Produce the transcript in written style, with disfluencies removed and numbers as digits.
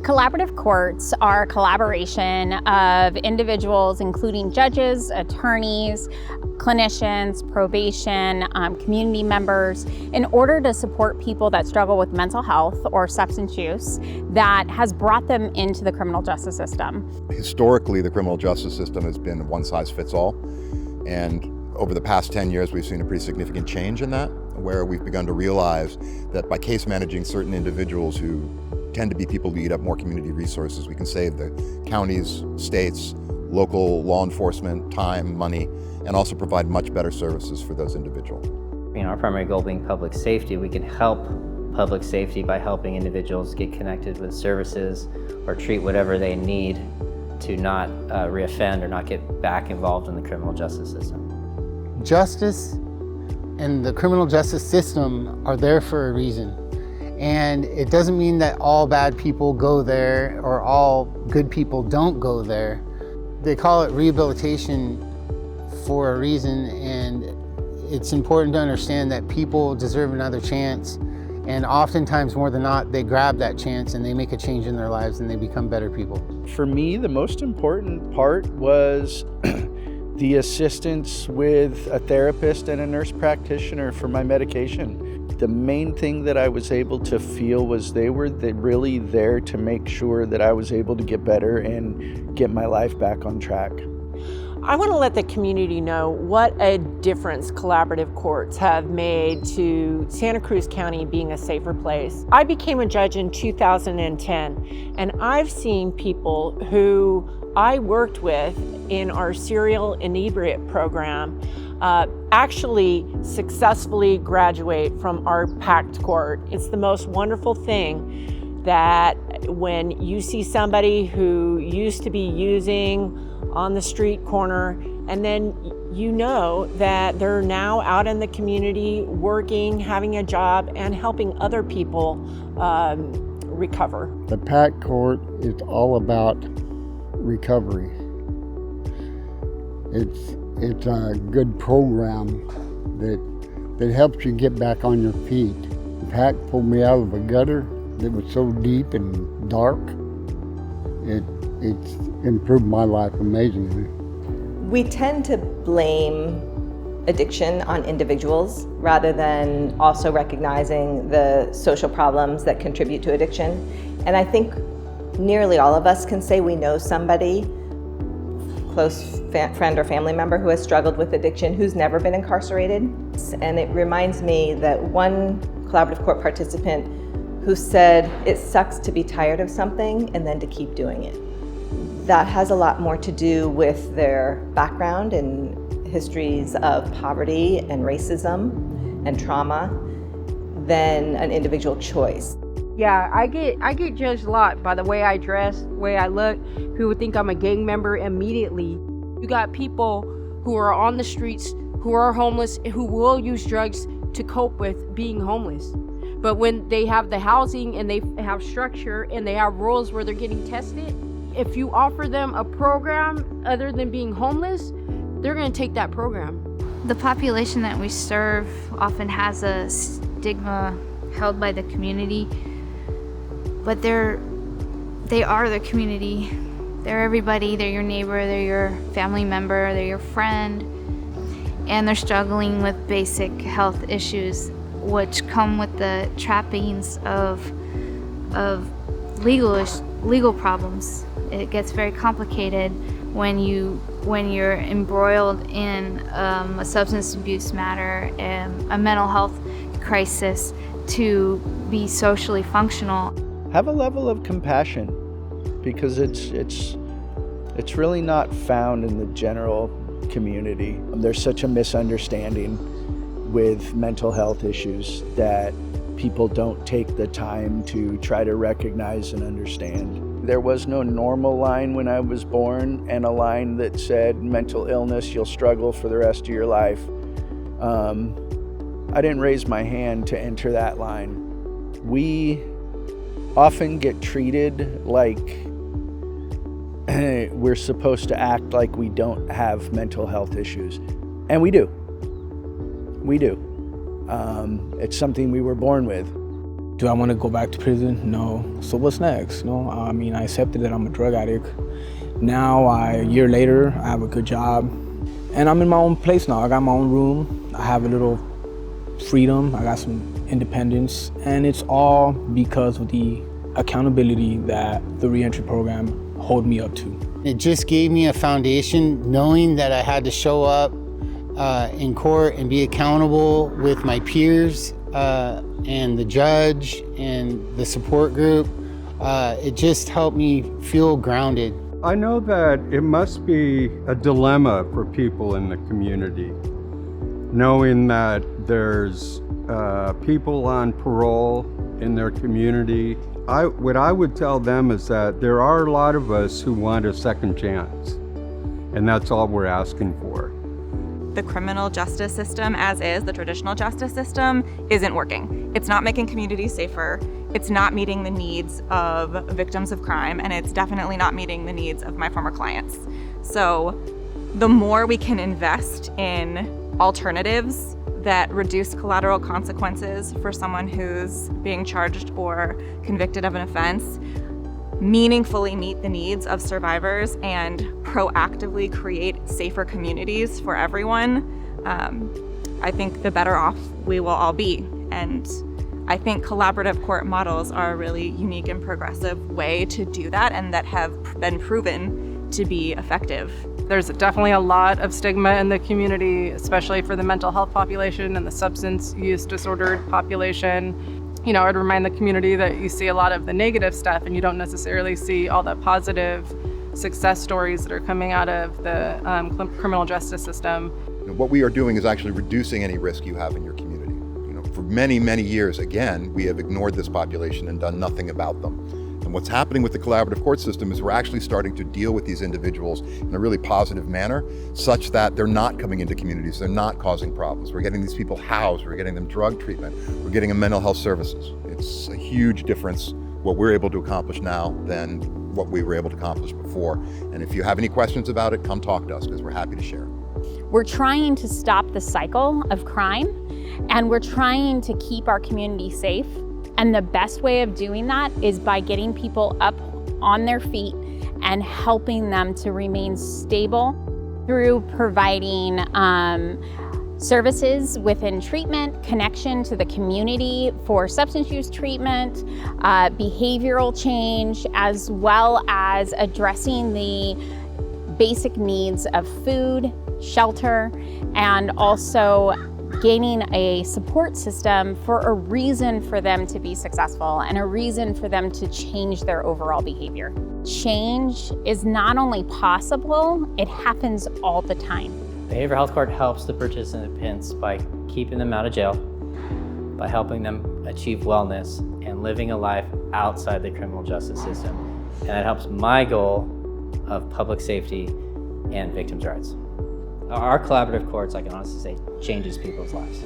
Collaborative courts are a collaboration of individuals, including judges, attorneys, clinicians, probation, community members, in order to support people that struggle with mental health or substance use that has brought them into the criminal justice system. Historically, the criminal justice system has been one size fits all, and over the past 10 years, we've seen a pretty significant change in that, where we've begun to realize that by case managing certain individuals who tend to be people who eat up more community resources, we can save the counties, states, local law enforcement time, money, and also provide much better services for those individuals. Our primary goal being public safety, we can help public safety by helping individuals get connected with services or treat whatever they need to not reoffend or not get back involved in the criminal justice system. Justice and the criminal justice system are there for a reason. And it doesn't mean that all bad people go there or all good people don't go there. They call it rehabilitation for a reason, and it's important to understand that people deserve another chance. And oftentimes, more than not, they grab that chance and they make a change in their lives and they become better people. For me, the most important part was the assistance with a therapist and a nurse practitioner for my medication. The main thing that I was able to feel was they were really there to make sure that I was able to get better and get my life back on track. I want to let the community know what a difference collaborative courts have made to Santa Cruz County being a safer place. I became a judge in 2010, and I've seen people who I worked with in our serial inebriate program actually successfully graduate from our packed court. It's the most wonderful thing that when you see somebody who used to be using on the street corner, and then you know that they're now out in the community working, having a job, and helping other people recover. The PACT court is all about recovery. It's a good program that helps you get back on your feet. The PACT pulled me out of a gutter that was so deep and dark. It's improved my life amazingly. We tend to blame addiction on individuals rather than also recognizing the social problems that contribute to addiction. And I think nearly all of us can say we know somebody, close friend or family member, who has struggled with addiction who's never been incarcerated. And it reminds me that one collaborative court participant who said it sucks to be tired of something and then to keep doing it. That has a lot more to do with their background and histories of poverty and racism and trauma than an individual choice. Yeah, I get judged a lot by the way I dress, the way I look. People would think I'm a gang member immediately. You got people who are on the streets, who are homeless, who will use drugs to cope with being homeless. But when they have the housing and they have structure and they have roles where they're getting tested, if you offer them a program other than being homeless, they're going to take that program. The population that we serve often has a stigma held by the community, but they are the community. They're everybody. They're your neighbor, they're your family member, they're your friend, and they're struggling with basic health issues, which come with the trappings of legal problems. It gets very complicated when you're embroiled in a substance abuse matter, a mental health crisis, to be socially functional. Have a level of compassion, because it's really not found in the general community. There's such a misunderstanding with mental health issues that people don't take the time to try to recognize and understand. There was no normal line when I was born, and a line that said mental illness, you'll struggle for the rest of your life. I didn't raise my hand to enter that line. We often get treated like we're supposed to act like we don't have mental health issues. And we do. We do. It's something we were born with. Do I want to go back to prison? No. So what's next? No, I mean, I accepted that I'm a drug addict. Now, a year later, I have a good job, and I'm in my own place now. I got my own room. I have a little freedom. I got some independence, and it's all because of the accountability that the reentry program hold me up to. It just gave me a foundation, knowing that I had to show up in court and be accountable with my peers and the judge and the support group. It just helped me feel grounded. I know that it must be a dilemma for people in the community, knowing that there's people on parole in their community. What I would tell them is that there are a lot of us who want a second chance, and that's all we're asking for. The criminal justice system, as is the traditional justice system, isn't working. It's not making communities safer. It's not meeting the needs of victims of crime, and it's definitely not meeting the needs of my former clients. So the more we can invest in alternatives that reduce collateral consequences for someone who's being charged or convicted of an offense, meaningfully meet the needs of survivors, and proactively create safer communities for everyone, I think the better off we will all be. And I think collaborative court models are a really unique and progressive way to do that, and that have been proven to be effective. There's definitely a lot of stigma in the community, especially for the mental health population and the substance use disordered population. You know, I'd remind the community that you see a lot of the negative stuff and you don't necessarily see all the positive success stories that are coming out of the criminal justice system. What we are doing is actually reducing any risk you have in your community. For many, many years, again, we have ignored this population and done nothing about them. And what's happening with the collaborative court system is we're actually starting to deal with these individuals in a really positive manner, such that they're not coming into communities, they're not causing problems. We're getting these people housed, we're getting them drug treatment, we're getting them mental health services. It's a huge difference what we're able to accomplish now than what we were able to accomplish before. And if you have any questions about it, come talk to us, because we're happy to share. We're trying to stop the cycle of crime, and we're trying to keep our community safe. And the best way of doing that is by getting people up on their feet and helping them to remain stable through providing services within treatment, connection to the community for substance use treatment, behavioral change, as well as addressing the basic needs of food, shelter, and also gaining a support system for a reason for them to be successful and a reason for them to change their overall behavior. Change is not only possible, it happens all the time. Behavioral health court helps the participants by keeping them out of jail, by helping them achieve wellness and living a life outside the criminal justice system. And that helps my goal of public safety and victims' rights. Our collaborative courts, I can honestly say, changes people's lives.